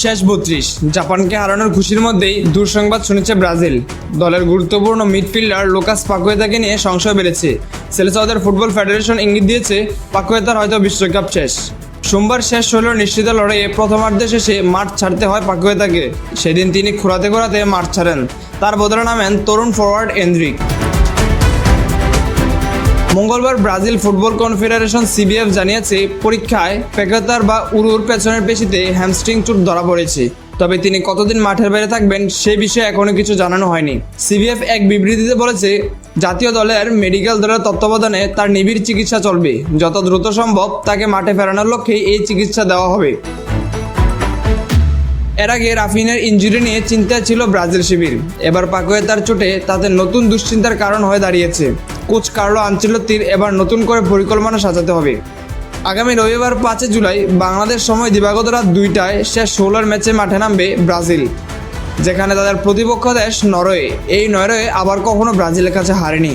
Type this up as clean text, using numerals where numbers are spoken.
শেষ ৩২, জাপানকে হারানোর খুশির মধ্যেই দুঃসংবাদ শুনেছে ব্রাজিল। দলের গুরুত্বপূর্ণ মিডফিল্ডার লুকাস পাকুয়েতাকে নিয়ে সংশয় বেড়েছে। সেলেসাওদের ফুটবল ফেডারেশন ইঙ্গিত দিয়েছে পাকুয়েতার হয়তো বিশ্বকাপ শেষ। সোমবার শেষ ১৬ নিশ্চিত লড়াইয়ে প্রথমার্ধে শেষে মাঠ ছাড়তে হয় পাকুয়েতাকে। সেদিন তিনি খোঁড়াতে মাঠ ছাড়েন। তার বদলে নামেন তরুণ ফরওয়ার্ড এন্দ্রিক। মঙ্গলবার ব্রাজিল ফুটবল কনফেডারেশন সিবিএফ জানিয়েছে পরীক্ষায় পেকাতার বা উরুর পেছনের পেশিতে হ্যামস্ট্রিং চোট ধরা পড়েছে। তবে তিনি কতদিন মাঠের বাইরে থাকবেন সে বিষয়ে এখনো কিছু জানানো হয়নি। সিবিএফ এক বিবৃতিতে বলেছে, জাতীয় দলের মেডিকেল দলের তত্ত্বাবধানে তার নিবিড় চিকিৎসা চলবে। যত দ্রুত সম্ভব তাকে মাঠে ফেরানোর লক্ষ্যে এই চিকিৎসা দেওয়া হবে। এর আগে রাফিনের ইনজুরি নিয়ে চিন্তায় ছিল ব্রাজিল শিবির। এবার পাকুয়েতার চোটে তাদের নতুন দুশ্চিন্তার কারণ হয়ে দাঁড়িয়েছে। কোচ কার্লো আনচেলত্তির এবার নতুন করে পরিকল্পনা সাজাতে হবে। আগামী রবিবার ৫ জুলাই বাংলাদেশ সময় দিবাগত রাত ২টায় শেষ ১৬ ম্যাচে মাঠে নামবে ব্রাজিল, যেখানে তাদের প্রতিপক্ষ দেশ নরওয়ে। এই নরওয়ে আবার কখনো ব্রাজিলের কাছে হারেনি।